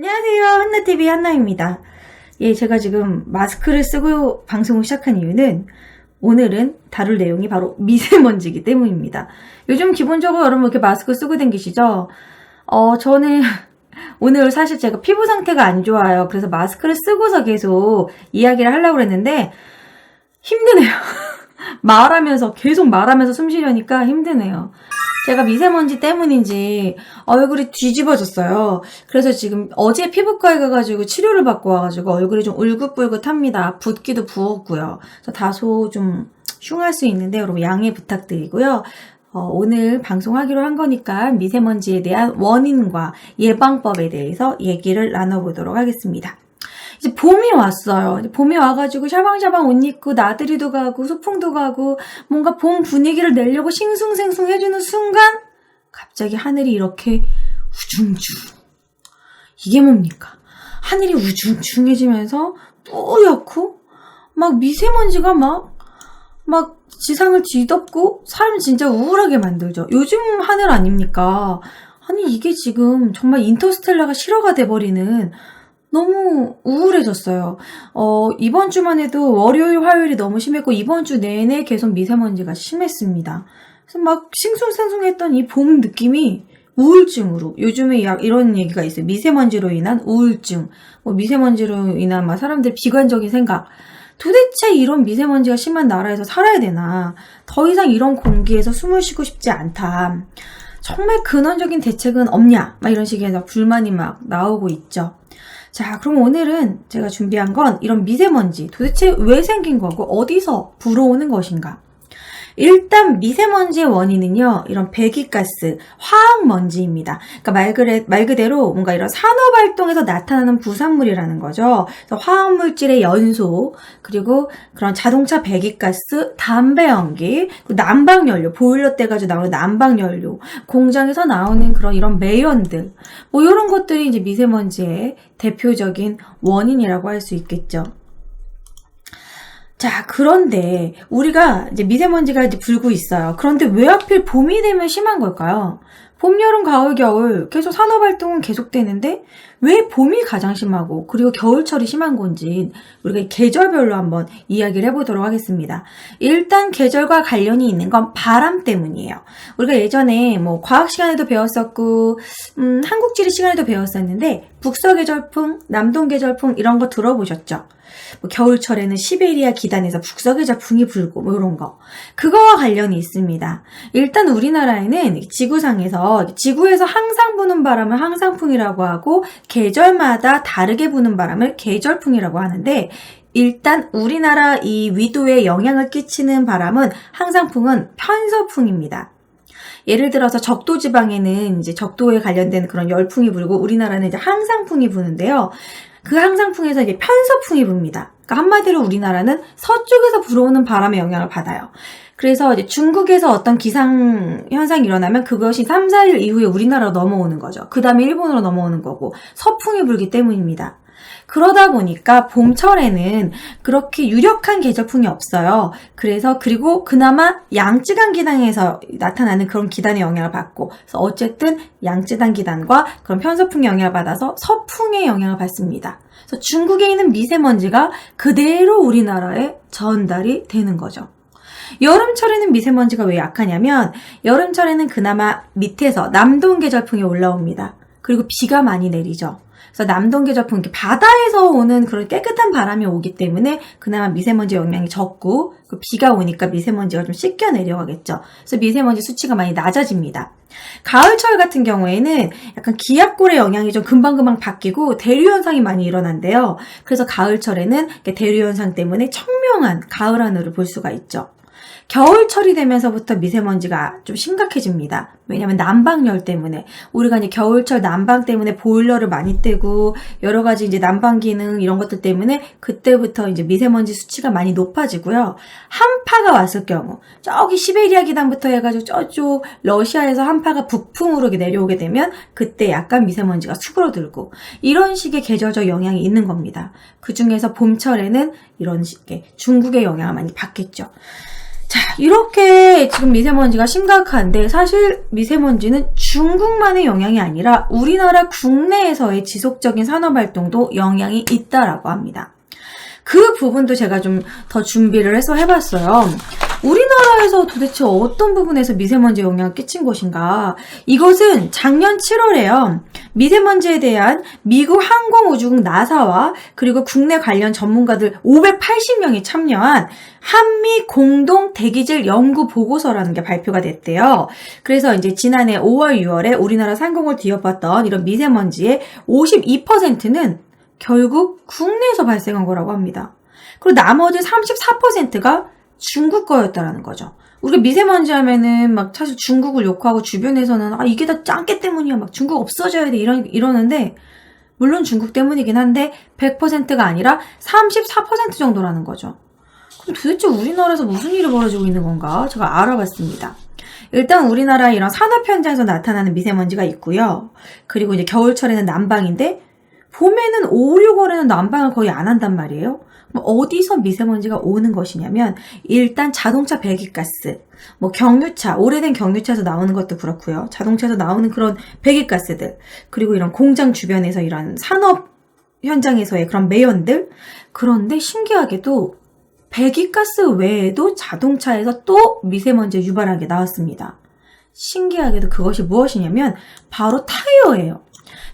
안녕하세요. 한나TV 한나입니다. 예, 제가 지금 마스크를 쓰고 방송을 시작한 이유는 오늘은 다룰 내용이 바로 미세먼지이기 때문입니다. 요즘 기본적으로 여러분 이렇게 마스크 쓰고 다니시죠? 저는 오늘 사실 제가 피부 상태가 안 좋아요. 그래서 마스크를 쓰고서 계속 이야기를 하려고 했는데 힘드네요. 계속 말하면서 숨 쉬려니까 힘드네요. 제가 미세먼지 때문인지 얼굴이 뒤집어졌어요. 그래서 지금 어제 피부과에 가가지고 치료를 받고 와가지고 얼굴이 좀 울긋불긋합니다. 붓기도 부었고요. 그래서 다소 좀 흉할 수 있는데 여러분 양해 부탁드리고요. 오늘 방송하기로 한 거니까 미세먼지에 대한 원인과 예방법에 대해서 얘기를 나눠보도록 하겠습니다. 이제 봄이 왔어요. 이제 봄이 와가지고 샤방샤방 옷 입고 나들이도 가고 소풍도 가고 뭔가 봄 분위기를 내려고 싱숭생숭 해주는 순간 갑자기 하늘이 이렇게 우중충. 이게 뭡니까? 하늘이 우중충해지면서 뿌옇고 막 미세먼지가 막 지상을 뒤덮고 사람 진짜 우울하게 만들죠. 요즘 하늘 아닙니까? 아니 이게 지금 정말 인터스텔라가 실화가 돼버리는 너무 우울해졌어요. 이번 주만 해도 월요일, 화요일이 너무 심했고 이번 주 내내 계속 미세먼지가 심했습니다. 그래서 막 싱숭생숭했던 이 봄 느낌이 우울증으로 요즘에 이런 얘기가 있어요. 미세먼지로 인한 우울증, 미세먼지로 인한 막 사람들 비관적인 생각. 도대체 이런 미세먼지가 심한 나라에서 살아야 되나? 더 이상 이런 공기에서 숨을 쉬고 싶지 않다. 정말 근원적인 대책은 없냐? 막 이런 식의 불만이 막 나오고 있죠. 자, 그럼 오늘은 제가 준비한 건 이런 미세먼지 도대체 왜 생긴 거고 어디서 불어오는 것인가? 일단 미세먼지의 원인은요, 이런 배기가스, 화학먼지입니다. 그러니까 말 그대로 뭔가 이런 산업활동에서 나타나는 부산물이라는 거죠. 그래서 화학물질의 연소, 그리고 그런 자동차 배기가스, 담배 연기, 난방연료, 보일러 때 가지고 나오는 난방연료, 공장에서 나오는 그런 이런 매연들, 이런 것들이 이제 미세먼지의 대표적인 원인이라고 할 수 있겠죠. 자, 그런데 우리가 이제 미세먼지가 이제 불고 있어요. 그런데 왜 하필 봄이 되면 심한 걸까요? 봄, 여름, 가을, 겨울 계속 산업활동은 계속되는데 왜 봄이 가장 심하고 그리고 겨울철이 심한 건지 우리가 계절별로 한번 이야기를 해보도록 하겠습니다. 일단 계절과 관련이 있는 건 바람 때문이에요. 우리가 예전에 과학 시간에도 배웠었고 한국지리 시간에도 배웠었는데 북서계절풍, 남동계절풍 이런 거 들어보셨죠? 겨울철에는 시베리아 기단에서 북서계절풍이 불고 이런 거. 그거와 관련이 있습니다. 일단 우리나라에는 지구에서 항상 부는 바람을 항상풍이라고 하고 계절마다 다르게 부는 바람을 계절풍이라고 하는데 일단 우리나라 이 위도에 영향을 끼치는 바람은 항상풍은 편서풍입니다. 예를 들어서 적도 지방에는 이제 적도에 관련된 그런 열풍이 불고 우리나라는 이제 항상풍이 부는데요. 그 항상풍에서 이제 편서풍이 붑니다. 그러니까 한마디로 우리나라는 서쪽에서 불어오는 바람의 영향을 받아요. 그래서 이제 중국에서 어떤 기상 현상이 일어나면 그것이 3, 4일 이후에 우리나라로 넘어오는 거죠. 그 다음에 일본으로 넘어오는 거고 서풍이 불기 때문입니다. 그러다 보니까 봄철에는 그렇게 유력한 계절풍이 없어요. 그리고 그나마 양쯔강 기단에서 나타나는 그런 기단의 영향을 받고, 그래서 어쨌든 양쯔강 기단과 그런 편서풍의 영향을 받아서 서풍의 영향을 받습니다. 그래서 중국에 있는 미세먼지가 그대로 우리나라에 전달이 되는 거죠. 여름철에는 미세먼지가 왜 약하냐면 여름철에는 그나마 밑에서 남동계절풍이 올라옵니다. 그리고 비가 많이 내리죠. 그래서 남동계절풍, 바다에서 오는 그런 깨끗한 바람이 오기 때문에 그나마 미세먼지 영향이 적고 비가 오니까 미세먼지가 좀 씻겨 내려가겠죠. 그래서 미세먼지 수치가 많이 낮아집니다. 가을철 같은 경우에는 약간 기압골의 영향이 좀 금방금방 바뀌고 대류현상이 많이 일어난대요. 그래서 가을철에는 대류현상 때문에 청명한 가을 하늘을 볼 수가 있죠. 겨울철이 되면서부터 미세먼지가 좀 심각해집니다. 왜냐면 난방열 때문에 우리가 이제 겨울철 난방 때문에 보일러를 많이 떼고 여러 가지 이제 난방 기능 이런 것들 때문에 그때부터 이제 미세먼지 수치가 많이 높아지고요. 한파가 왔을 경우 저기 시베리아 기단부터 해가지고 저쪽 러시아에서 한파가 북풍으로 내려오게 되면 그때 약간 미세먼지가 수그러들고 이런 식의 계절적 영향이 있는 겁니다. 그 중에서 봄철에는 이런 식의 중국의 영향을 많이 받겠죠. 자, 이렇게 지금 미세먼지가 심각한데 사실 미세먼지는 중국만의 영향이 아니라 우리나라 국내에서의 지속적인 산업활동도 영향이 있다라고 합니다. 그 부분도 제가 좀 더 준비를 해서 해봤어요. 우리나라에서 도대체 어떤 부분에서 미세먼지 영향을 끼친 것인가? 이것은 작년 7월에요. 미세먼지에 대한 미국 항공우주국 나사와 그리고 국내 관련 전문가들 580명이 참여한 한미 공동 대기질 연구 보고서라는 게 발표가 됐대요. 그래서 이제 지난해 5월, 6월에 우리나라 상공을 뒤엎었던 이런 미세먼지의 52%는 결국 국내에서 발생한 거라고 합니다. 그리고 나머지 34%가 중국 거였다라는 거죠. 우리가 미세먼지 하면은 막 사실 중국을 욕하고 주변에서는 이게 다 짱깨 때문이야. 막 중국 없어져야 돼. 이러는데 물론 중국 때문이긴 한데 100%가 아니라 34% 정도라는 거죠. 그럼 도대체 우리나라에서 무슨 일이 벌어지고 있는 건가? 제가 알아봤습니다. 일단 우리나라 이런 산업 현장에서 나타나는 미세먼지가 있고요. 그리고 이제 겨울철에는 난방인데 봄에는 5, 6월에는 난방을 거의 안 한단 말이에요. 어디서 미세먼지가 오는 것이냐면 일단 자동차 배기가스, 뭐 경유차, 오래된 경유차에서 나오는 것도 그렇고요. 자동차에서 나오는 그런 배기가스들, 그리고 이런 공장 주변에서 이런 산업 현장에서의 그런 매연들. 그런데 신기하게도 배기가스 외에도 자동차에서 또 미세먼지를 유발하게 나왔습니다. 신기하게도 그것이 무엇이냐면 바로 타이어예요.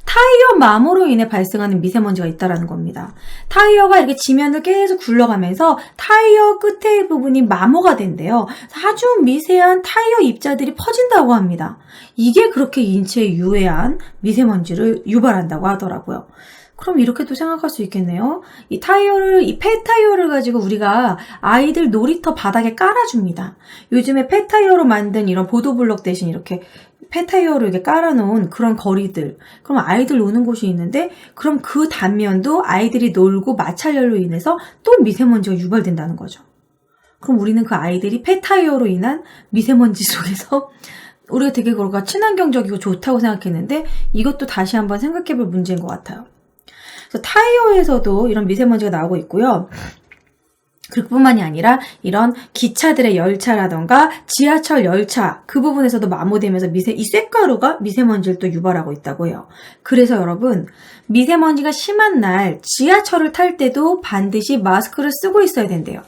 타이어 마모로 인해 발생하는 미세먼지가 있다는 겁니다. 타이어가 이렇게 지면을 계속 굴러가면서 타이어 끝에 부분이 마모가 된대요. 아주 미세한 타이어 입자들이 퍼진다고 합니다. 이게 그렇게 인체에 유해한 미세먼지를 유발한다고 하더라고요. 그럼 이렇게도 생각할 수 있겠네요. 이 폐타이어를 가지고 우리가 아이들 놀이터 바닥에 깔아줍니다. 요즘에 폐타이어로 만든 이런 보도블럭 대신 이렇게 폐타이어로 이렇게 깔아놓은 그런 거리들. 그럼 아이들 노는 곳이 있는데, 그럼 그 단면도 아이들이 놀고 마찰열로 인해서 또 미세먼지가 유발된다는 거죠. 그럼 우리는 그 아이들이 폐타이어로 인한 미세먼지 속에서 우리가 되게 그런가 친환경적이고 좋다고 생각했는데, 이것도 다시 한번 생각해볼 문제인 것 같아요. 그래서 타이어에서도 이런 미세먼지가 나오고 있고요. 그뿐만이 아니라 이런 기차들의 열차라던가 지하철 열차 그 부분에서도 마모되면서 이 쇳가루가 미세먼지를 또 유발하고 있다고 해요. 그래서 여러분, 미세먼지가 심한 날 지하철을 탈 때도 반드시 마스크를 쓰고 있어야 된대요.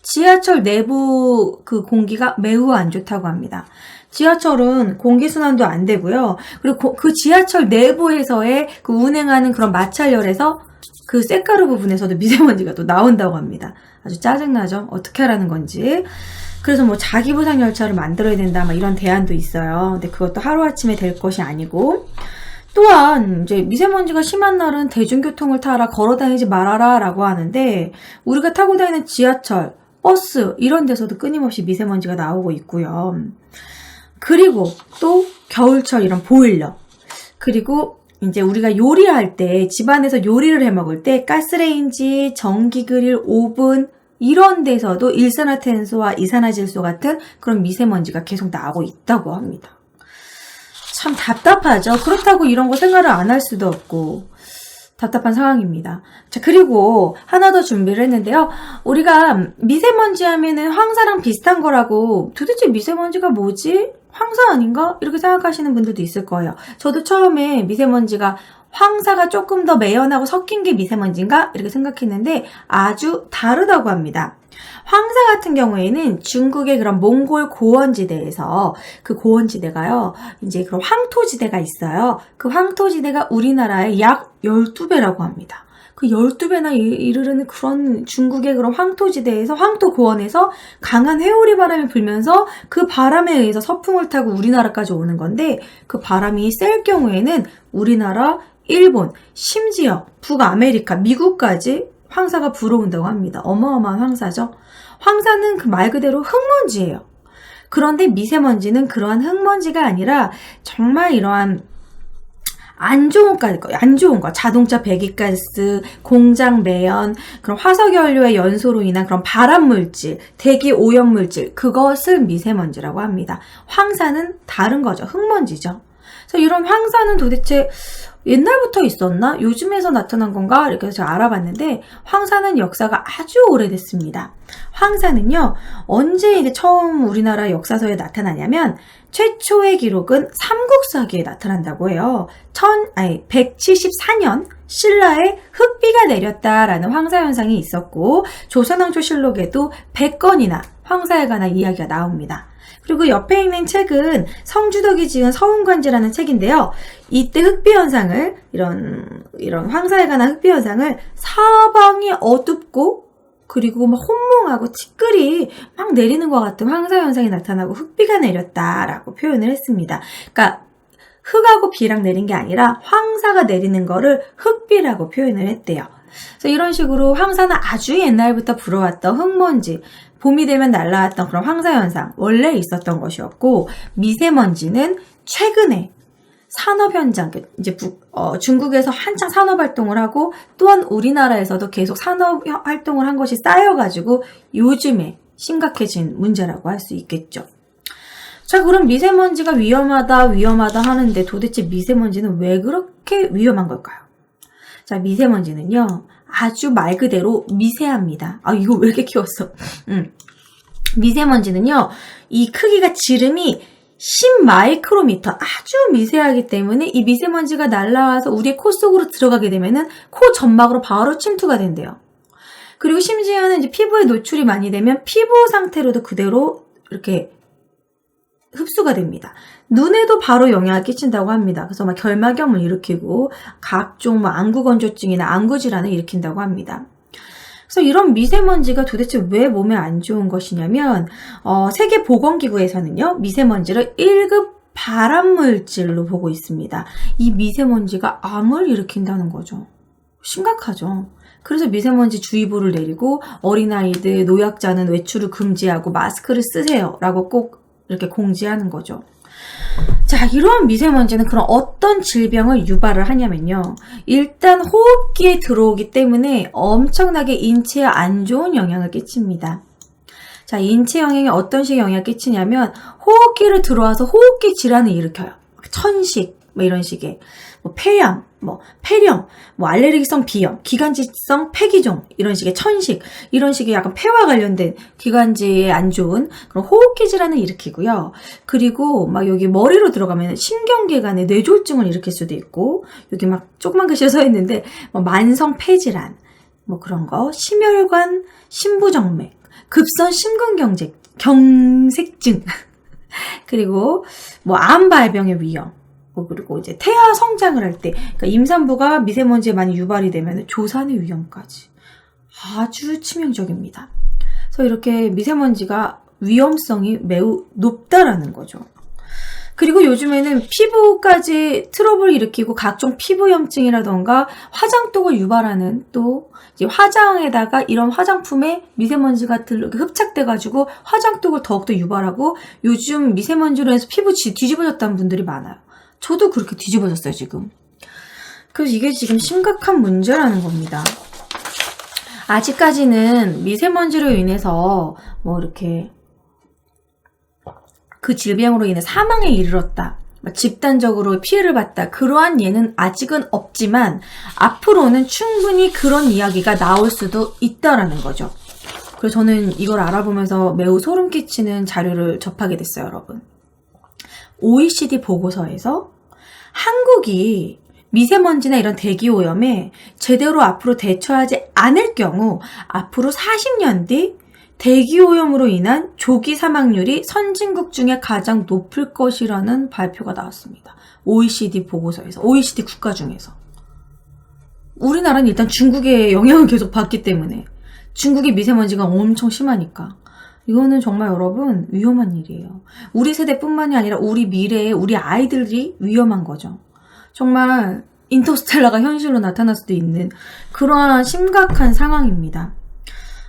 지하철 내부 그 공기가 매우 안 좋다고 합니다. 지하철은 공기순환도 안 되고요. 그리고 그 지하철 내부에서의 그 운행하는 그런 마찰열에서 그 쇳가루 부분에서도 미세먼지가 또 나온다고 합니다. 아주 짜증나죠? 어떻게 하라는 건지. 그래서 뭐 자기부상 열차를 만들어야 된다, 막 이런 대안도 있어요. 근데 그것도 하루아침에 될 것이 아니고. 또한 이제 미세먼지가 심한 날은 대중교통을 타라, 걸어다니지 말아라 라고 하는데, 우리가 타고 다니는 지하철, 버스 이런 데서도 끊임없이 미세먼지가 나오고 있고요. 그리고 또 겨울철 이런 보일러, 그리고 이제 우리가 요리할 때, 집안에서 요리를 해 먹을 때 가스레인지, 전기 그릴, 오븐 이런 데서도 일산화탄소와 이산화질소 같은 그런 미세먼지가 계속 나오고 있다고 합니다. 참 답답하죠. 그렇다고 이런 거 생활을 안 할 수도 없고 답답한 상황입니다. 자, 그리고 하나 더 준비를 했는데요. 우리가 미세먼지 하면은 황사랑 비슷한 거라고, 도대체 미세먼지가 뭐지? 황사 아닌가? 이렇게 생각하시는 분들도 있을 거예요. 저도 처음에 미세먼지가 황사가 조금 더 매연하고 섞인 게 미세먼지인가? 이렇게 생각했는데 아주 다르다고 합니다. 황사 같은 경우에는 중국의 그런 몽골 고원지대에서, 그 고원지대가요, 이제 그런 황토지대가 있어요. 그 황토지대가 우리나라의 약 12배라고 합니다. 그 12배나 이르는 그런 중국의 그런 황토지대에서, 황토고원에서 강한 회오리 바람이 불면서 그 바람에 의해서 서풍을 타고 우리나라까지 오는 건데, 그 바람이 셀 경우에는 우리나라, 일본, 심지어 북아메리카, 미국까지 황사가 불어온다고 합니다. 어마어마한 황사죠. 황사는 그 말 그대로 흙먼지예요. 그런데 미세먼지는 그러한 흙먼지가 아니라 정말 이러한 안 좋은 거, 자동차 배기가스, 공장 매연, 그런 화석연료의 연소로 인한 그런 발암물질, 대기 오염물질, 그것을 미세먼지라고 합니다. 황사는 다른 거죠. 흙먼지죠. 그래서 이런 황사는 도대체 옛날부터 있었나? 요즘에서 나타난 건가? 이렇게 해서 제가 알아봤는데 황사는 역사가 아주 오래됐습니다. 황사는요, 언제 이제 처음 우리나라 역사서에 나타나냐면 최초의 기록은 삼국사기에 나타난다고 해요. 174년 신라에 흑비가 내렸다라는 황사 현상이 있었고 조선왕조실록에도 100건이나 황사에 관한 이야기가 나옵니다. 그리고 옆에 있는 책은 성주덕이 지은 서운관지라는 책인데요. 이때 흑비 현상을 이런 황사에 관한 흑비 현상을 사방이 어둡고 그리고 막 혼몽하고 티끌이 막 내리는 것 같은 황사 현상이 나타나고 흑비가 내렸다라고 표현을 했습니다. 그러니까 흑하고 비랑 내린 게 아니라 황사가 내리는 거를 흑비라고 표현을 했대요. 그래서 이런 식으로 황사는 아주 옛날부터 불어왔던 흑먼지, 봄이 되면 날아왔던 그런 황사현상 원래 있었던 것이었고 미세먼지는 최근에 산업현장, 이제 중국에서 한창 산업활동을 하고 또한 우리나라에서도 계속 산업활동을 한 것이 쌓여가지고 요즘에 심각해진 문제라고 할 수 있겠죠. 자, 그럼 미세먼지가 위험하다 하는데 도대체 미세먼지는 왜 그렇게 위험한 걸까요? 자, 미세먼지는요, 아주 말 그대로 미세합니다. 아, 이거 왜 이렇게 키웠어? 미세먼지는요, 이 크기가 지름이 10마이크로미터, 아주 미세하기 때문에 이 미세먼지가 날아와서 우리의 코 속으로 들어가게 되면은 코 점막으로 바로 침투가 된대요. 그리고 심지어는 이제 피부에 노출이 많이 되면 피부 상태로도 그대로 이렇게 흡수가 됩니다. 눈에도 바로 영향을 끼친다고 합니다. 그래서 막 결막염을 일으키고 각종 뭐 안구건조증이나 안구질환을 일으킨다고 합니다. 그래서 이런 미세먼지가 도대체 왜 몸에 안 좋은 것이냐면 세계보건기구에서는요 미세먼지를 1급 발암물질로 보고 있습니다. 이 미세먼지가 암을 일으킨다는 거죠. 심각하죠. 그래서 미세먼지 주의보를 내리고 어린아이들, 노약자는 외출을 금지하고 마스크를 쓰세요 라고 꼭 이렇게 공지하는 거죠. 자, 이러한 미세먼지는 그럼 어떤 질병을 유발을 하냐면요. 일단 호흡기에 들어오기 때문에 엄청나게 인체에 안 좋은 영향을 끼칩니다. 자, 인체 영향이 어떤 식의 영향을 끼치냐면 호흡기를 들어와서 호흡기 질환을 일으켜요. 천식, 뭐 이런 식의 폐암, 폐렴, 알레르기성 비염, 기관지성 폐기종 이런 식의 천식, 이런 식의 약간 폐와 관련된 기관지에 안 좋은 그런 호흡기 질환을 일으키고요. 그리고 막 여기 머리로 들어가면 신경계관에 뇌졸중을 일으킬 수도 있고, 여기 막 조그만 글씨에 써 있는데 만성 폐질환, 그런 거, 심혈관, 심부정맥, 급성 심근경색증, 그리고 암 발병의 위험. 그리고 이제 태아 성장을 할 때, 그러니까 임산부가 미세먼지에 많이 유발이 되면 조산의 위험까지 아주 치명적입니다. 그래서 이렇게 미세먼지가 위험성이 매우 높다라는 거죠. 그리고 요즘에는 피부까지 트러블을 일으키고 각종 피부염증이라던가 화장독을 유발하는 또 이제 화장에다가 이런 화장품에 미세먼지가 흡착돼가지고 화장독을 더욱더 유발하고 요즘 미세먼지로 해서 피부 뒤집어졌다는 분들이 많아요. 저도 그렇게 뒤집어졌어요, 지금. 그래서 이게 지금 심각한 문제라는 겁니다. 아직까지는 미세먼지로 인해서 이렇게 그 질병으로 인해 사망에 이르렀다, 집단적으로 피해를 봤다, 그러한 예는 아직은 없지만 앞으로는 충분히 그런 이야기가 나올 수도 있다라는 거죠. 그래서 저는 이걸 알아보면서 매우 소름 끼치는 자료를 접하게 됐어요, 여러분. OECD 보고서에서 한국이 미세먼지나 이런 대기오염에 제대로 앞으로 대처하지 않을 경우 앞으로 40년 뒤 대기오염으로 인한 조기 사망률이 선진국 중에 가장 높을 것이라는 발표가 나왔습니다. OECD 보고서에서, OECD 국가 중에서. 우리나라는 일단 중국의 영향을 계속 받기 때문에, 중국의 미세먼지가 엄청 심하니까 이거는 정말 여러분 위험한 일이에요. 우리 세대뿐만이 아니라 우리 미래의 우리 아이들이 위험한 거죠. 정말 인터스텔라가 현실로 나타날 수도 있는 그러한 심각한 상황입니다.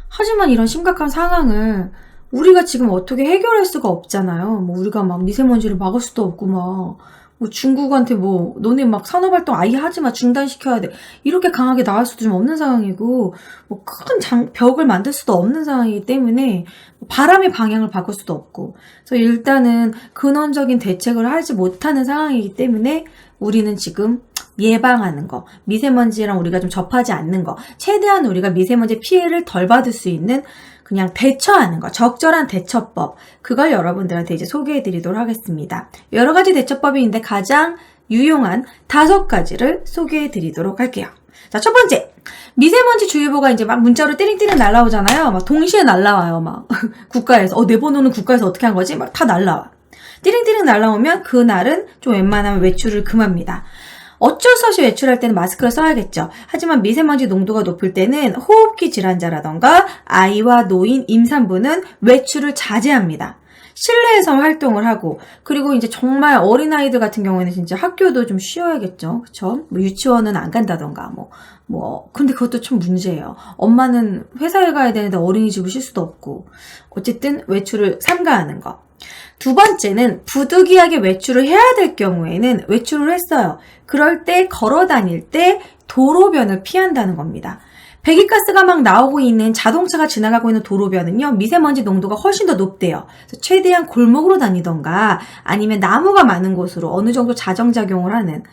하지만 이런 심각한 상황을 우리가 지금 어떻게 해결할 수가 없잖아요. 우리가 막 미세먼지를 막을 수도 없고 중국한테 너네 막 산업활동 아예 하지 마, 중단시켜야 돼, 이렇게 강하게 나갈 수도 좀 없는 상황이고, 큰 벽을 만들 수도 없는 상황이기 때문에 바람의 방향을 바꿀 수도 없고, 그래서 일단은 근원적인 대책을 하지 못하는 상황이기 때문에 우리는 지금 예방하는 거, 미세먼지랑 우리가 좀 접하지 않는 거, 최대한 우리가 미세먼지 피해를 덜 받을 수 있는 그냥 대처하는 거, 적절한 대처법, 그걸 여러분들한테 이제 소개해 드리도록 하겠습니다. 여러 가지 대처법이 있는데 가장 유용한 5가지를 소개해 드리도록 할게요. 자, 첫 번째. 미세먼지 주의보가 이제 막 문자로 띠링띠링 날라오잖아요. 막 동시에 날라와요, 막. 국가에서. 내 번호는 국가에서 어떻게 한 거지? 막 다 날라와. 띠링띠링 날라오면 그날은 좀 웬만하면 외출을 금합니다. 어쩔 수 없이 외출할 때는 마스크를 써야겠죠. 하지만 미세먼지 농도가 높을 때는 호흡기 질환자라던가 아이와 노인, 임산부는 외출을 자제합니다. 실내에서 활동을 하고, 그리고 이제 정말 어린아이들 같은 경우에는 진짜 학교도 좀 쉬어야겠죠. 그쵸? 뭐 유치원은 안 간다던가, 근데 그것도 좀 문제예요. 엄마는 회사에 가야 되는데 어린이집을 쉴 수도 없고. 어쨌든 외출을 삼가하는 거. 두 번째는 부득이하게 외출을 해야 될 경우에는 외출을 했어요. 그럴 때 걸어 다닐 때 도로변을 피한다는 겁니다. 배기가스가 막 나오고 있는 자동차가 지나가고 있는 도로변은요, 미세먼지 농도가 훨씬 더 높대요. 그래서 최대한 골목으로 다니던가 아니면 나무가 많은 곳으로 어느 정도 자정작용을 하는,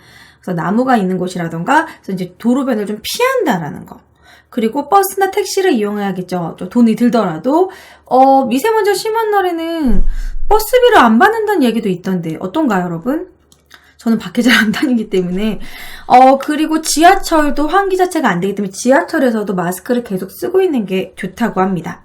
그래서 나무가 있는 곳이라던가, 그래서 이제 도로변을 좀 피한다라는 거. 그리고 버스나 택시를 이용해야겠죠. 좀 돈이 들더라도. 미세먼지가 심한 날에는 버스비를 안 받는다는 얘기도 있던데 어떤가요, 여러분? 저는 밖에 잘 안 다니기 때문에. 그리고 지하철도 환기 자체가 안 되기 때문에 지하철에서도 마스크를 계속 쓰고 있는 게 좋다고 합니다.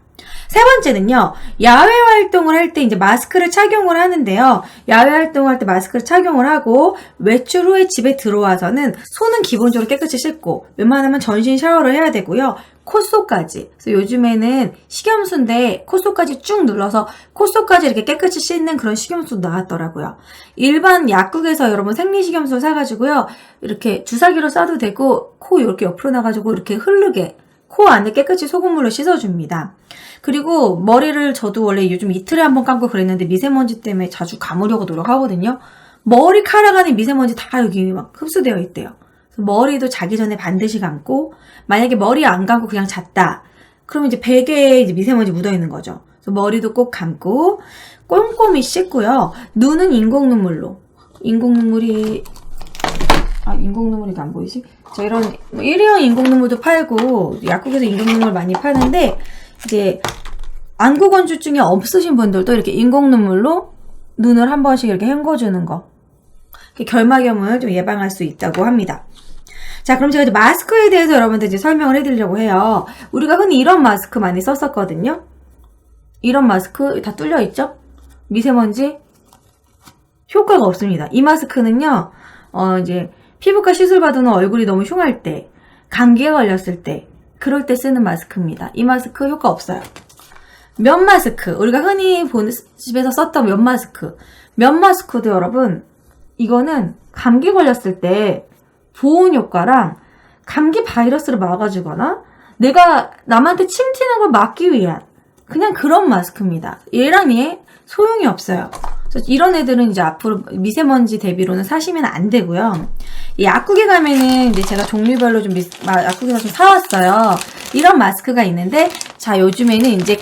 세 번째는요, 야외 활동을 할 때 이제 마스크를 착용을 하는데요. 야외 활동을 할 때 마스크를 착용을 하고 외출 후에 집에 들어와서는 손은 기본적으로 깨끗이 씻고 웬만하면 전신 샤워를 해야 되고요. 콧속까지. 그래서 요즘에는 식염수인데 콧속까지 쭉 눌러서 콧속까지 이렇게 깨끗이 씻는 그런 식염수 나왔더라고요. 일반 약국에서 여러분 생리식염수 사가지고요. 이렇게 주사기로 쏴도 되고 코 이렇게 옆으로 나가지고 이렇게 흐르게 코 안에 깨끗이 소금물로 씻어줍니다. 그리고 머리를 저도 원래 요즘 이틀에 한 번 감고 그랬는데 미세먼지 때문에 자주 감으려고 노력하거든요. 머리카락 안에 미세먼지 다 여기 막 흡수되어 있대요. 그래서 머리도 자기 전에 반드시 감고, 만약에 머리 안 감고 그냥 잤다. 그러면 이제 베개에 이제 미세먼지 묻어 있는 거죠. 그래서 머리도 꼭 감고 꼼꼼히 씻고요. 눈은 인공눈물로. 인공눈물이 안 보이지? 저 이런 일회용 인공눈물도 팔고 약국에서 인공눈물 많이 파는데, 이제 안구건조증이 없으신 분들도 이렇게 인공눈물로 눈을 한 번씩 이렇게 헹궈주는 거, 결막염을 좀 예방할 수 있다고 합니다. 자, 그럼 제가 이제 마스크에 대해서 여러분들 이제 설명을 해드리려고 해요. 우리가 흔히 이런 마스크 많이 썼었거든요. 이런 마스크 다 뚫려 있죠? 미세먼지 효과가 없습니다. 이 마스크는요, 이제 피부과 시술 받은 후 얼굴이 너무 흉할 때, 감기에 걸렸을 때, 그럴 때 쓰는 마스크입니다. 이 마스크 효과 없어요. 면 마스크, 우리가 흔히 집에서 썼던 면 마스크. 면 마스크도 여러분, 이거는 감기 걸렸을 때 보온 효과랑 감기 바이러스를 막아주거나 내가 남한테 침 튀는 걸 막기 위한 그냥 그런 마스크입니다. 얘랑 얘 소용이 없어요. 그래서 이런 애들은 이제 앞으로 미세먼지 대비로는 사시면 안 되고요. 이 약국에 가면은 이제 제가 종류별로 좀 약국에서 좀 사왔어요. 이런 마스크가 있는데, 자, 요즘에는 이제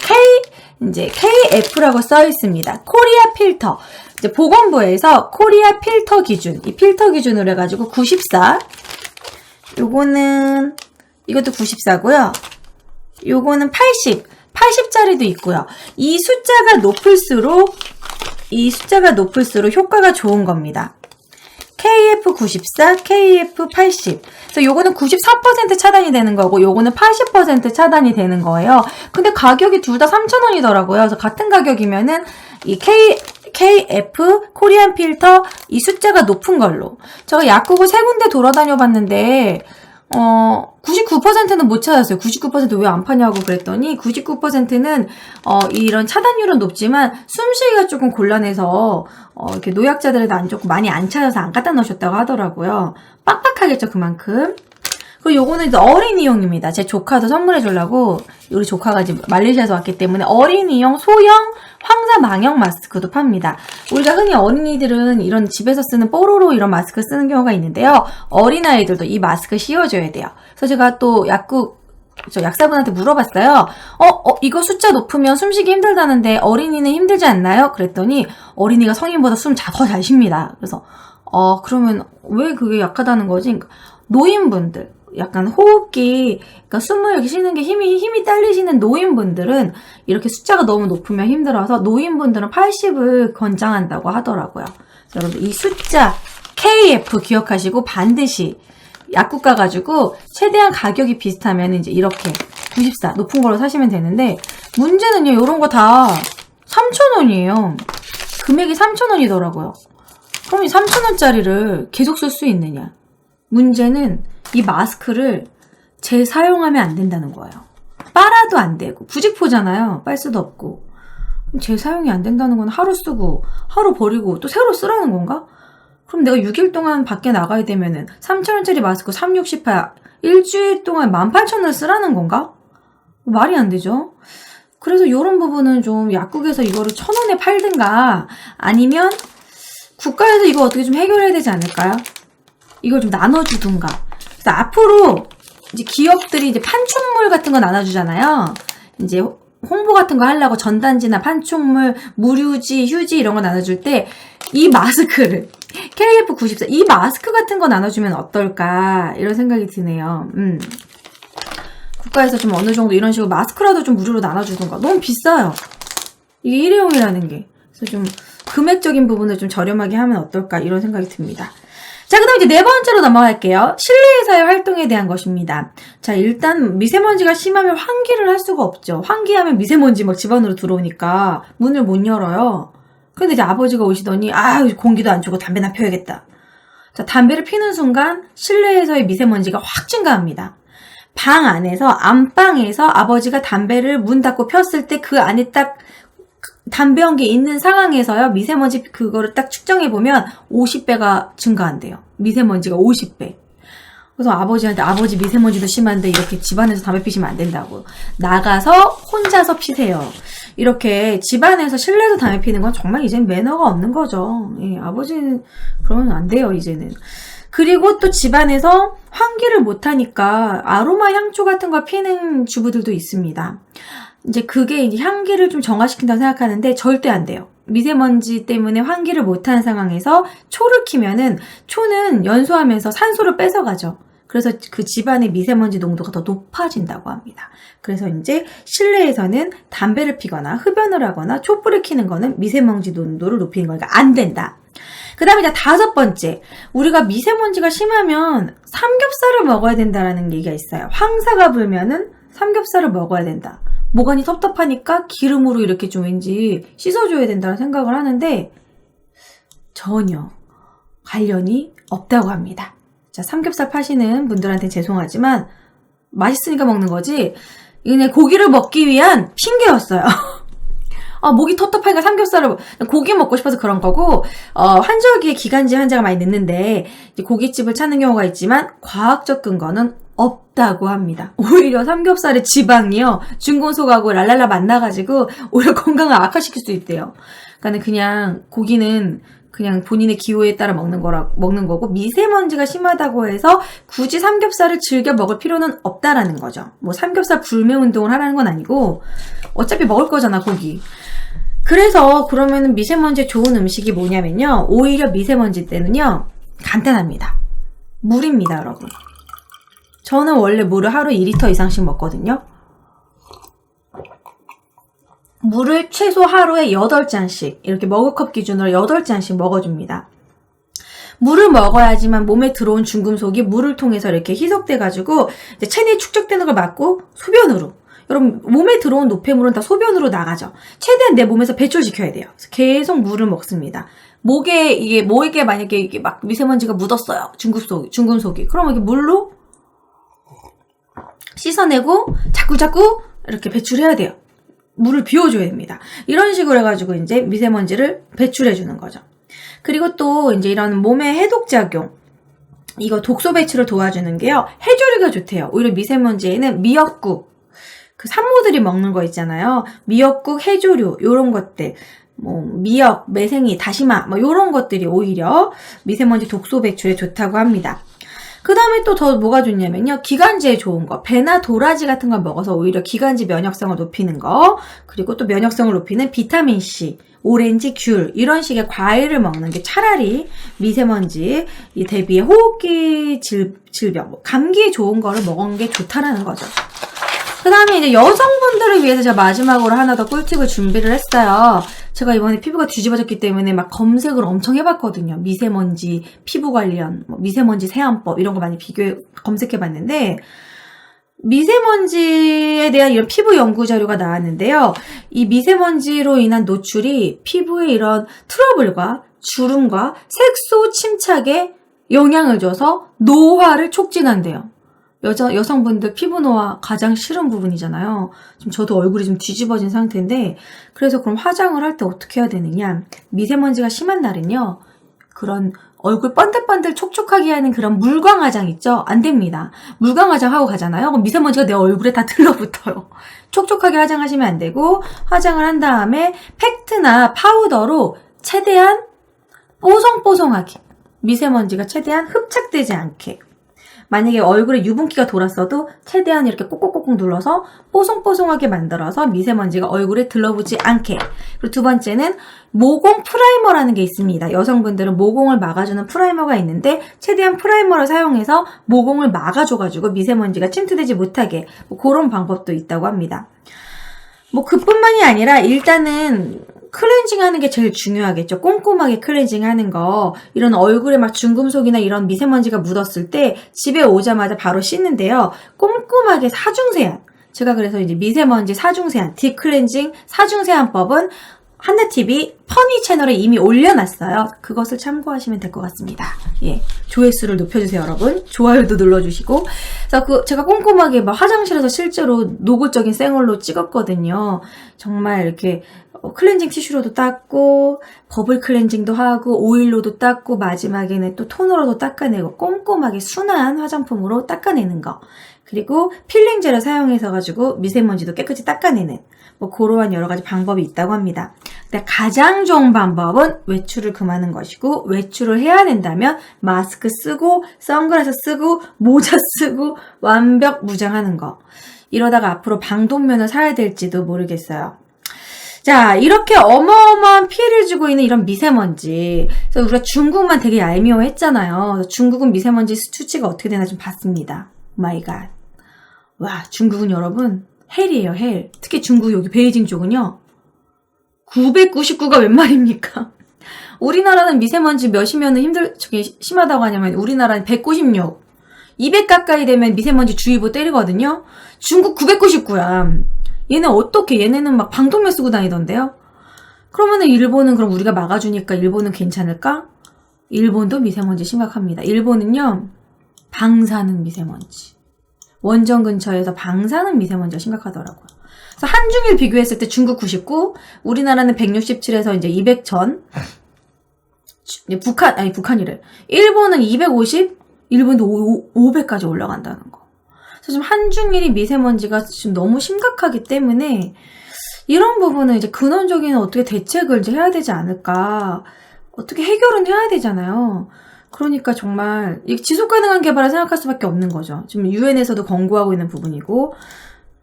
KF라고 써 있습니다. 코리아 필터. 이제 보건부에서 코리아 필터 기준, 이 필터 기준으로 해가지고 94. 이것도 94고요. 요거는 80짜리도 있고요. 이 숫자가 높을수록 효과가 좋은 겁니다. KF94, KF80. 그래서 요거는 94% 차단이 되는 거고, 요거는 80% 차단이 되는 거예요. 근데 가격이 둘 다 3,000원이더라고요. 그래서 같은 가격이면은 이 KF 코리안 필터 이 숫자가 높은 걸로. 제가 약국을 3군데 돌아다녀 봤는데 99%는 못 찾았어요. 99% 왜 안 파냐고 그랬더니 99%는 이런 차단율은 높지만 숨쉬기가 조금 곤란해서 이렇게 노약자들에도 조금 많이 안 찾아서 안 갖다 놓으셨다고 하더라고요. 빡빡하겠죠, 그만큼. 그리고 요거는 이제 어린이용입니다. 제 조카도 선물해 주려고, 우리 조카가 이제 말레이시아에서 왔기 때문에 어린이용 소형 황사 망역 마스크도 팝니다. 우리가 흔히 어린이들은 이런 집에서 쓰는 뽀로로 이런 마스크 쓰는 경우가 있는데요. 어린아이들도 이 마스크 씌워줘야 돼요. 그래서 제가 또 약사분한테 물어봤어요. 이거 숫자 높으면 숨쉬기 힘들다는데 어린이는 힘들지 않나요? 그랬더니 어린이가 성인보다 숨 더 잘 쉽니다. 그래서 그러면 왜 그게 약하다는 거지? 그러니까 노인분들, 약간 호흡기, 그러니까 숨을 이렇게 쉬는 게 힘이 딸리시는 노인분들은 이렇게 숫자가 너무 높으면 힘들어서 노인분들은 80을 권장한다고 하더라고요. 여러분, 이 숫자 KF 기억하시고 반드시 약국 가가지고 최대한 가격이 비슷하면 이제 이렇게 94 높은 걸로 사시면 되는데, 문제는요, 요런 거 다 3,000원이에요. 금액이 3,000원이더라고요. 그럼 이 3,000원짜리를 계속 쓸 수 있느냐? 문제는 이 마스크를 재사용하면 안 된다는 거예요. 빨아도 안 되고, 부직포잖아요. 빨 수도 없고. 재사용이 안 된다는 건 하루 쓰고, 하루 버리고, 또 새로 쓰라는 건가? 그럼 내가 6일 동안 밖에 나가야 되면은 3,000원짜리 마스크 3, 6, 18, 일주일 동안 18,000원을 쓰라는 건가? 말이 안 되죠? 그래서 이런 부분은 좀 약국에서 이거를 1,000원에 팔든가, 아니면 국가에서 이거 어떻게 좀 해결해야 되지 않을까요? 이걸 좀 나눠주든가. 그래서 앞으로 이제 기업들이 이제 판촉물 같은 거 나눠주잖아요. 이제 홍보 같은 거 하려고 전단지나 판촉물, 무휴지, 휴지 이런 거 나눠줄 때 이 마스크를 KF94 이 마스크 같은 거 나눠주면 어떨까 이런 생각이 드네요. 국가에서 좀 어느 정도 이런 식으로 마스크라도 좀 무료로 나눠주든가. 너무 비싸요. 이게 일회용이라는 게. 그래서 좀 금액적인 부분을 좀 저렴하게 하면 어떨까 이런 생각이 듭니다. 자, 그 다음 이제 네 번째로 넘어갈게요. 실내에서의 활동에 대한 것입니다. 자, 일단 미세먼지가 심하면 환기를 할 수가 없죠. 환기하면 미세먼지 막 집 안으로 들어오니까 문을 못 열어요. 근데 이제 아버지가 오시더니 공기도 안 좋고 담배나 피워야겠다. 자, 담배를 피는 순간 실내에서의 미세먼지가 확 증가합니다. 방 안에서 안방에서 아버지가 담배를 문 닫고 폈을 때 그 안에 딱 담배 연기 있는 상황에서요, 미세먼지 그거를 딱 측정해보면 50배가 증가한대요. 미세먼지가 50배. 그래서 아버지한테 아버지 미세먼지도 심한데 이렇게 집안에서 담배 피시면 안 된다고. 나가서 혼자서 피세요. 이렇게 집안에서 실내에서 담배 피는 건 정말 이제는 매너가 없는 거죠. 예, 아버지는 그러면 안 돼요, 이제는. 그리고 또 집안에서 환기를 못하니까 아로마 향초 같은 거 피는 주부들도 있습니다. 이제 그게 이제 향기를 좀 정화시킨다고 생각하는데 절대 안 돼요. 미세먼지 때문에 환기를 못하는 상황에서 초를 키면은 초는 연소하면서 산소를 뺏어가죠. 그래서 그 집안의 미세먼지 농도가 더 높아진다고 합니다. 그래서 이제 실내에서는 담배를 피거나 흡연을 하거나 촛불을 켜는 거는 미세먼지 농도를 높이는 거니까 안 된다. 그 다음에 이제 다섯 번째, 우리가 미세먼지가 심하면 삼겹살을 먹어야 된다라는 얘기가 있어요. 황사가 불면은 삼겹살을 먹어야 된다. 모관이 텁텁하니까 기름으로 이렇게 좀 왠지 씻어줘야 된다는 생각을 하는데 전혀 관련이 없다고 합니다. 자, 삼겹살 파시는 분들한테 죄송하지만 맛있으니까 먹는 거지 이게 고기를 먹기 위한 핑계였어요. 목이 텁텁하니까 삼겹살을 고기 먹고 싶어서 그런 거고, 환절기에 기관지 환자가 많이 늦는데 이제 고깃집을 찾는 경우가 있지만 과학적 근거는 없다고 합니다. 오히려 삼겹살의 지방이요 중금속하고 랄랄라 만나가지고 오히려 건강을 악화시킬 수 있대요. 그러니까 그냥 고기는 그냥 본인의 기호에 따라 먹는 거고, 미세먼지가 심하다고 해서 굳이 삼겹살을 즐겨 먹을 필요는 없다라는 거죠. 뭐 삼겹살 불매 운동을 하라는 건 아니고 어차피 먹을 거잖아, 고기. 그래서 그러면은 미세먼지에 좋은 음식이 뭐냐면요, 오히려 미세먼지 때는요 간단합니다. 물입니다, 여러분. 저는 원래 물을 하루에 2리터 이상씩 먹거든요. 물을 최소 하루에 8잔씩, 이렇게 머그컵 기준으로 8잔씩 먹어줍니다. 물을 먹어야지만 몸에 들어온 중금속이 물을 통해서 이렇게 희석돼가지고 이제 체내에 축적되는 걸 막고 소변으로, 여러분 몸에 들어온 노폐물은 다 소변으로 나가죠. 최대한 내 몸에서 배출시켜야 돼요. 그래서 계속 물을 먹습니다. 목에 만약에 이게 막 미세먼지가 묻었어요. 중금속이. 그럼 이게 물로 씻어내고 자꾸 이렇게 배출해야 돼요. 물을 비워줘야 됩니다. 이런 식으로 해가지고 이제 미세먼지를 배출해주는 거죠. 그리고 또 이제 이런 몸의 해독작용, 이거 독소 배출을 도와주는 게요, 해조류가 좋대요. 오히려 미세먼지에는 미역국, 그 산모들이 먹는 거 있잖아요. 미역국, 해조류, 요런 것들, 뭐 미역, 매생이, 다시마, 뭐 요런 것들이 오히려 미세먼지 독소 배출에 좋다고 합니다. 그 다음에 또 더 뭐가 좋냐면요. 기관지에 좋은 거. 배나 도라지 같은 걸 먹어서 오히려 기관지 면역성을 높이는 거. 그리고 또 면역성을 높이는 비타민C, 오렌지, 귤 이런 식의 과일을 먹는 게 차라리 미세먼지 대비해 호흡기 질병, 감기에 좋은 거를 먹은 게 좋다라는 거죠. 그 다음에 이제 여성분들을 위해서 제가 마지막으로 하나 더 꿀팁을 준비를 했어요. 제가 이번에 피부가 뒤집어졌기 때문에 막 검색을 엄청 해봤거든요. 미세먼지, 피부 관련, 미세먼지 세안법 이런 거 많이 검색해봤는데 미세먼지에 대한 이런 피부 연구 자료가 나왔는데요. 이 미세먼지로 인한 노출이 피부에 이런 트러블과 주름과 색소 침착에 영향을 줘서 노화를 촉진한대요. 여성분들 피부 노화 가장 싫은 부분이잖아요. 지금 저도 얼굴이 좀 뒤집어진 상태인데, 그래서 그럼 화장을 할 때 어떻게 해야 되느냐. 미세먼지가 심한 날은요, 그런 얼굴 번들번들 촉촉하게 하는 그런 물광 화장 있죠? 안 됩니다. 물광 화장 하고 가잖아요. 그럼 미세먼지가 내 얼굴에 다 들러붙어요. 촉촉하게 화장하시면 안 되고, 화장을 한 다음에 팩트나 파우더로 최대한 뽀송뽀송하게, 미세먼지가 최대한 흡착되지 않게, 만약에 얼굴에 유분기가 돌았어도 최대한 이렇게 꼭꼭꼭꼭 눌러서 뽀송뽀송하게 만들어서 미세먼지가 얼굴에 들러붙지 않게. 그리고 두 번째는 모공 프라이머라는 게 있습니다. 여성분들은 모공을 막아주는 프라이머가 있는데 최대한 프라이머를 사용해서 모공을 막아줘가지고 미세먼지가 침투되지 못하게, 그런 방법도 있다고 합니다. 그뿐만이 아니라 일단은 클렌징 하는 게 제일 중요하겠죠. 꼼꼼하게 클렌징 하는 거. 이런 얼굴에 막 중금속이나 이런 미세먼지가 묻었을 때 집에 오자마자 바로 씻는데요. 꼼꼼하게 사중세안. 제가 그래서 이제 미세먼지 사중세안, 딥클렌징 사중세안법은 한나TV 퍼니 채널에 이미 올려놨어요. 그것을 참고하시면 될 것 같습니다. 예, 조회수를 높여주세요, 여러분. 좋아요도 눌러주시고. 그래서 제가 꼼꼼하게 막 화장실에서 실제로 노골적인 생얼로 찍었거든요. 정말 이렇게 클렌징 티슈로도 닦고, 버블 클렌징도 하고, 오일로도 닦고, 마지막에는 또 토너로도 닦아내고, 꼼꼼하게 순한 화장품으로 닦아내는 거. 그리고 필링젤을 사용해서 가지고 미세먼지도 깨끗이 닦아내는 그러한 여러 가지 방법이 있다고 합니다. 근데 가장 좋은 방법은 외출을 금하는 것이고, 외출을 해야 된다면 마스크 쓰고 선글라스 쓰고 모자 쓰고 완벽 무장하는 거. 이러다가 앞으로 방독면을 사야 될지도 모르겠어요. 자, 이렇게 어마어마한 피해를 주고 있는 이런 미세먼지. 그래서 우리가 중국만 되게 얄미워했잖아요. 중국은 미세먼지 수치가 어떻게 되나 좀 봤습니다. 마이 갓. 와, 중국은 여러분 헬이에요, 헬. 특히 중국 여기 베이징 쪽은요. 999가 웬 말입니까? 우리나라는 미세먼지 몇이면 심하다고 하냐면 우리나라는 196. 200 가까이 되면 미세먼지 주의보 때리거든요. 중국 999야. 얘네는 막 방독면 쓰고 다니던데요. 그러면은 일본은 그럼 우리가 막아주니까 일본은 괜찮을까? 일본도 미세먼지 심각합니다. 일본은요, 방사능 미세먼지. 원전 근처에서 방사능 미세먼지가 심각하더라고요. 그래서 한중일 비교했을 때 중국 99, 우리나라는 167에서 이제 200 전. 북한이래. 일본은 250, 일본도 500까지 올라간다는 거. 그래서 지금 한중일이 미세먼지가 지금 너무 심각하기 때문에 이런 부분은 이제 근원적인 어떻게 대책을 이제 해야 되지 않을까. 어떻게 해결은 해야 되잖아요. 그러니까 정말 지속 가능한 개발을 생각할 수밖에 없는 거죠. 지금 유엔에서도 권고하고 있는 부분이고,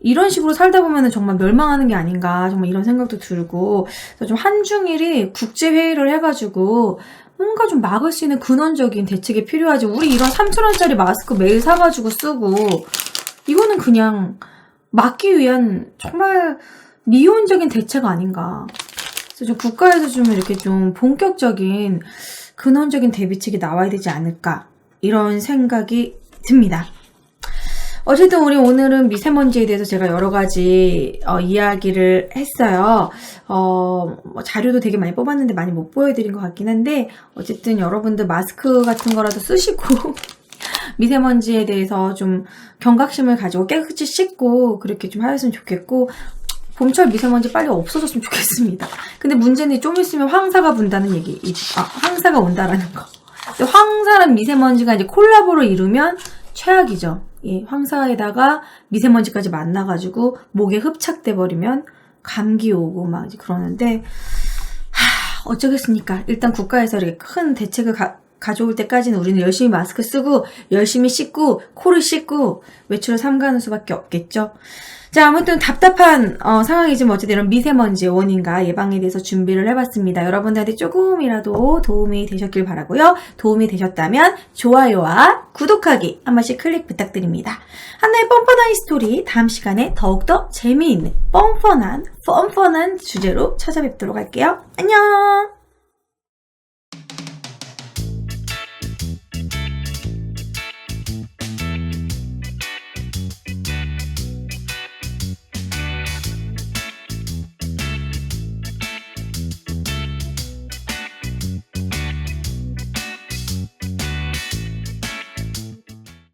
이런 식으로 살다 보면은 정말 멸망하는 게 아닌가, 정말 이런 생각도 들고, 그래서 좀 한중일이 국제회의를 해가지고 뭔가 좀 막을 수 있는 근원적인 대책이 필요하지. 우리 이런 3,000원짜리 마스크 매일 사가지고 쓰고, 이거는 그냥 막기 위한 정말 미온적인 대책 아닌가. 그래서 좀 국가에서 좀 이렇게 좀 본격적인 근원적인 대비책이 나와야 되지 않을까, 이런 생각이 듭니다. 어쨌든 우리 오늘은 미세먼지에 대해서 제가 여러 가지 이야기를 했어요. 자료도 되게 많이 뽑았는데 많이 못 보여드린 것 같긴 한데, 어쨌든 여러분들 마스크 같은 거라도 쓰시고 미세먼지에 대해서 좀 경각심을 가지고 깨끗이 씻고 그렇게 좀 하였으면 좋겠고, 봄철 미세먼지 빨리 없어졌으면 좋겠습니다. 근데 문제는 좀 있으면 황사가 분다는 얘기, 황사가 온다라는 거. 근데 황사랑 미세먼지가 이제 콜라보를 이루면 최악이죠. 예, 황사에다가 미세먼지까지 만나가지고 목에 흡착돼 버리면 감기 오고 막 이제 그러는데, 어쩌겠습니까? 일단 국가에서 이렇게 큰 대책을 가져올 때까지는 우리는 열심히 마스크 쓰고 열심히 씻고 코를 씻고 외출을 삼가는 수밖에 없겠죠. 자, 아무튼 답답한 상황이지만 어쨌든 이런 미세먼지의 원인과 예방에 대해서 준비를 해봤습니다. 여러분들한테 조금이라도 도움이 되셨길 바라고요. 도움이 되셨다면 좋아요와 구독하기 한 번씩 클릭 부탁드립니다. 한나의 뻔뻔한 히스토리 다음 시간에 더욱더 재미있는 뻔뻔한 주제로 찾아뵙도록 할게요. 안녕.